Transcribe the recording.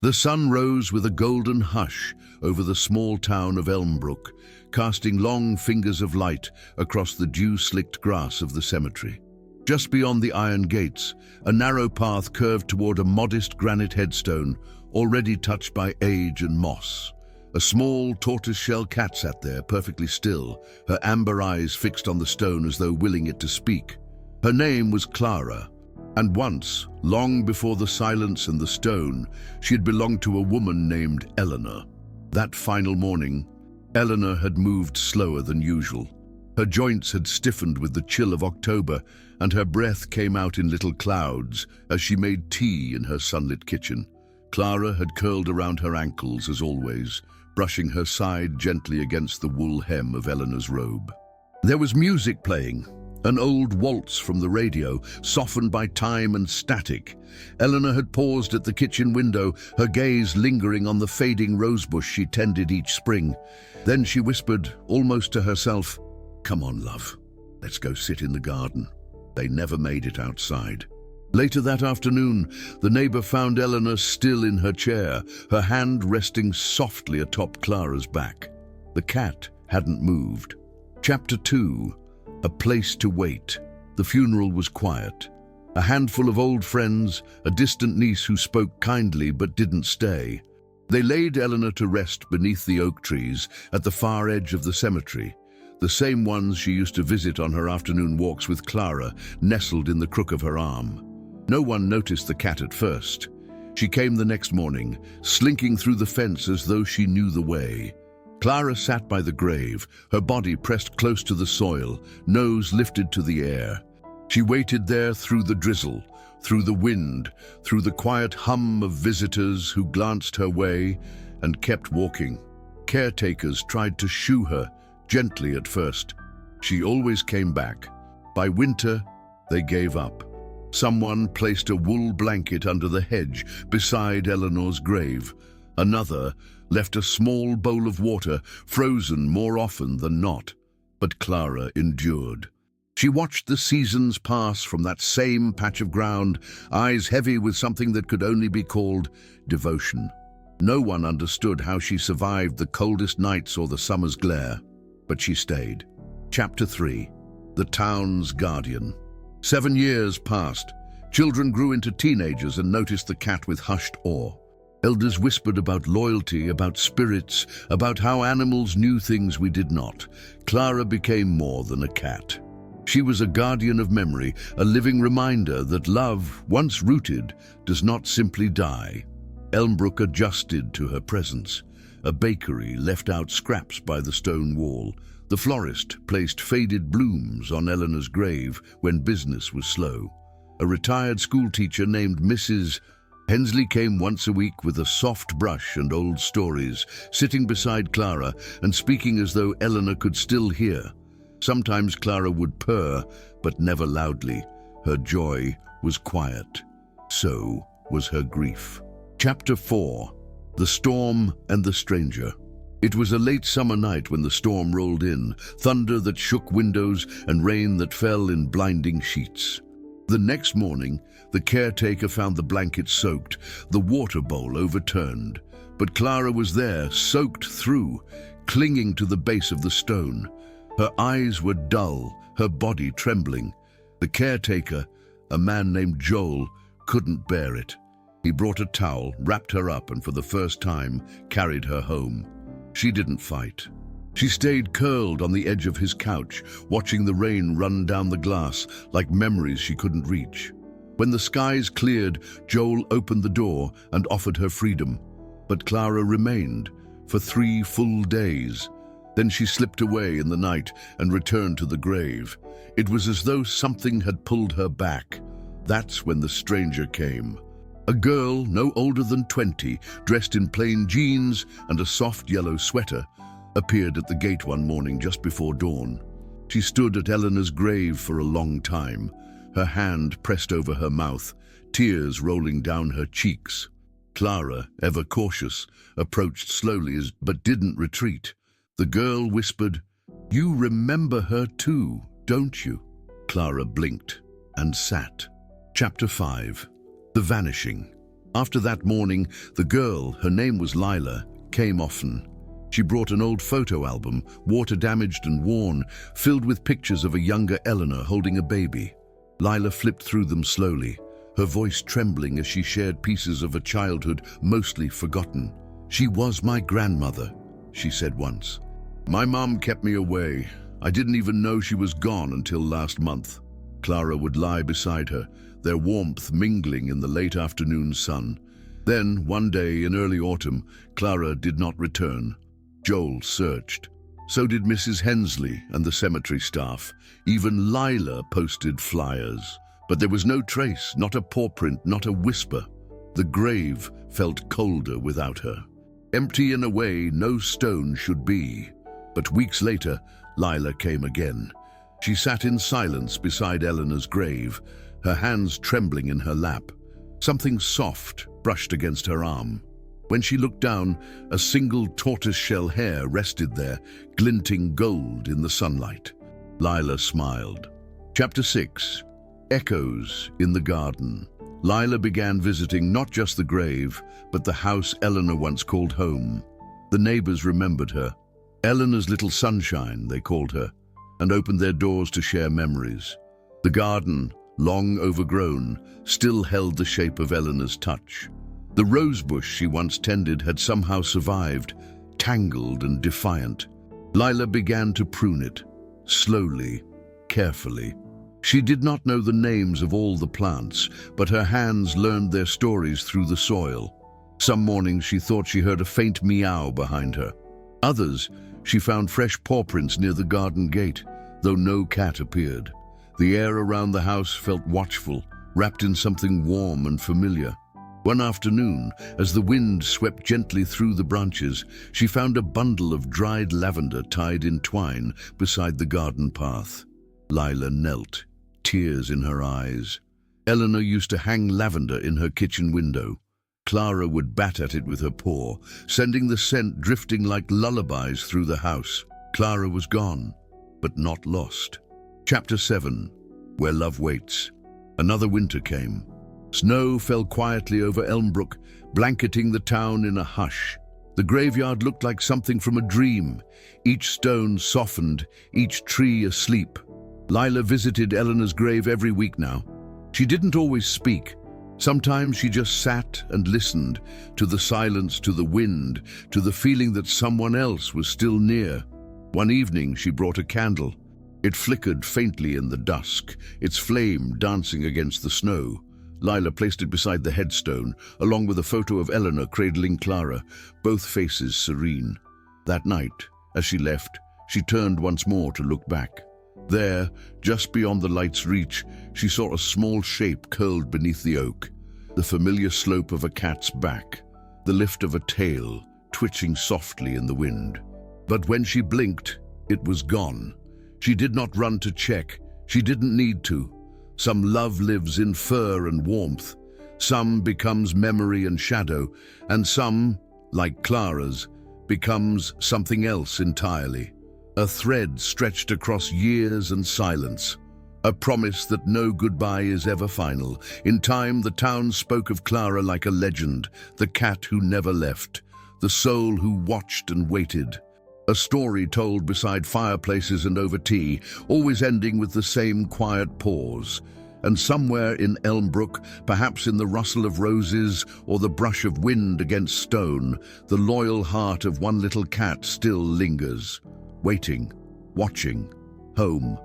The sun rose with a golden hush over the small town of Elmbrook, casting long fingers of light across the dew-slicked grass of the cemetery. Just beyond the iron gates, a narrow path curved toward a modest granite headstone, already touched by age and moss. A small tortoise-shell cat sat there, perfectly still, her amber eyes fixed on the stone as though willing it to speak. Her name was Clara, and once, long before the silence and the stone, she had belonged to a woman named Eleanor. That final morning, Eleanor had moved slower than usual. Her joints had stiffened with the chill of October, and her breath came out in little clouds as she made tea in her sunlit kitchen. Clara had curled around her ankles as always, brushing her side gently against the wool hem of Eleanor's robe. There was music playing, an old waltz from the radio, softened by time and static. Eleanor had paused at the kitchen window, her gaze lingering on the fading rosebush she tended each spring. Then she whispered, almost to herself, "Come on, love, let's go sit in the garden." They never made it outside. Later that afternoon, the neighbor found Eleanor still in her chair, her hand resting softly atop Clara's back. The cat hadn't moved. Chapter 2. A place to wait. The funeral was quiet. A handful of old friends, a distant niece who spoke kindly but didn't stay. They laid Eleanor to rest beneath the oak trees at the far edge of the cemetery, the same ones she used to visit on her afternoon walks with Clara, nestled in the crook of her arm. No one noticed the cat at first. She came the next morning, slinking through the fence as though she knew the way. Clara sat by the grave, her body pressed close to the soil, nose lifted to the air. She waited there through the drizzle, through the wind, through the quiet hum of visitors who glanced her way, and kept walking. Caretakers tried to shoo her, gently at first. She always came back. By winter, they gave up. Someone placed a wool blanket under the hedge beside Eleanor's grave. Another left a small bowl of water, frozen more often than not. But Clara endured. She watched the seasons pass from that same patch of ground, eyes heavy with something that could only be called devotion. No one understood how she survived the coldest nights or the summer's glare, but she stayed. Chapter 3. The Town's Guardian. 7 years passed. Children grew into teenagers and noticed the cat with hushed awe. Elders whispered about loyalty, about spirits, about how animals knew things we did not. Clara became more than a cat. She was a guardian of memory, a living reminder that love, once rooted, does not simply die. Elmbrook adjusted to her presence. A bakery left out scraps by the stone wall. The florist placed faded blooms on Eleanor's grave when business was slow. A retired schoolteacher named Mrs. Hensley came once a week with a soft brush and old stories, sitting beside Clara and speaking as though Eleanor could still hear. Sometimes Clara would purr, but never loudly. Her joy was quiet. So was her grief. Chapter 4. The Storm and the Stranger. It was a late summer night when the storm rolled in, thunder that shook windows and rain that fell in blinding sheets. The next morning, the caretaker found the blanket soaked, the water bowl overturned. But Clara was there, soaked through, clinging to the base of the stone. Her eyes were dull, her body trembling. The caretaker, a man named Joel, couldn't bear it. He brought a towel, wrapped her up, and for the first time, carried her home. She didn't fight. She stayed curled on the edge of his couch, watching the rain run down the glass like memories she couldn't reach. When the skies cleared, Joel opened the door and offered her freedom. But Clara remained for 3 full days. Then she slipped away in the night and returned to the grave. It was as though something had pulled her back. That's when the stranger came. A girl no older than 20, dressed in plain jeans and a soft yellow sweater, appeared at the gate one morning just before dawn. She stood at Eleanor's grave for a long time, her hand pressed over her mouth, tears rolling down her cheeks. Clara, ever cautious, approached slowly but didn't retreat. The girl whispered, "You remember her too, don't you?" Clara blinked and sat. Chapter 5. The Vanishing. After that morning, the girl, her name was Lila, came often. She brought an old photo album, water-damaged and worn, filled with pictures of a younger Eleanor holding a baby. Lila flipped through them slowly, her voice trembling as she shared pieces of a childhood mostly forgotten. "She was my grandmother," she said once. "My mom kept me away. I didn't even know she was gone until last month." Clara would lie beside her, their warmth mingling in the late afternoon sun. Then, one day in early autumn, Clara did not return. Joel searched. So did Mrs. Hensley and the cemetery staff. Even Lila posted flyers. But there was no trace, not a paw print, not a whisper. The grave felt colder without her. Empty in a way no stone should be. But weeks later, Lila came again. She sat in silence beside Eleanor's grave, her hands trembling in her lap. Something soft brushed against her arm. When she looked down, a single tortoiseshell hair rested there, glinting gold in the sunlight. Lila smiled. Chapter 6. Echoes in the Garden. Lila began visiting not just the grave, but the house Eleanor once called home. The neighbors remembered her. Eleanor's little sunshine, they called her, and opened their doors to share memories. The garden, long overgrown, still held the shape of Eleanor's touch. The rosebush she once tended had somehow survived, tangled and defiant. Lila began to prune it, slowly, carefully. She did not know the names of all the plants, but her hands learned their stories through the soil. Some mornings she thought she heard a faint meow behind her. Others, she found fresh paw prints near the garden gate, though no cat appeared. The air around the house felt watchful, wrapped in something warm and familiar. One afternoon, as the wind swept gently through the branches, she found a bundle of dried lavender tied in twine beside the garden path. Lila knelt, tears in her eyes. Eleanor used to hang lavender in her kitchen window. Clara would bat at it with her paw, sending the scent drifting like lullabies through the house. Clara was gone, but not lost. Chapter 7. Where Love Waits. Another winter came. Snow fell quietly over Elmbrook, blanketing the town in a hush. The graveyard looked like something from a dream, each stone softened, each tree asleep. Lila visited Eleanor's grave every week now. She didn't always speak. Sometimes she just sat and listened, to the silence, to the wind, to the feeling that someone else was still near. One evening she brought a candle. It flickered faintly in the dusk, its flame dancing against the snow. Lila placed it beside the headstone, along with a photo of Eleanor cradling Clara, both faces serene. That night, as she left, she turned once more to look back. There, just beyond the light's reach, she saw a small shape curled beneath the oak, the familiar slope of a cat's back, the lift of a tail twitching softly in the wind. But when she blinked, it was gone. She did not run to check. She didn't need to. Some love lives in fur and warmth. Some becomes memory and shadow, and some, like Clara's, becomes something else entirely. A thread stretched across years and silence. A promise that no goodbye is ever final. In time, the town spoke of Clara like a legend, the cat who never left, the soul who watched and waited. A story told beside fireplaces and over tea, always ending with the same quiet pause. And somewhere in Elmbrook, perhaps in the rustle of roses or the brush of wind against stone, the loyal heart of one little cat still lingers, waiting, watching, home.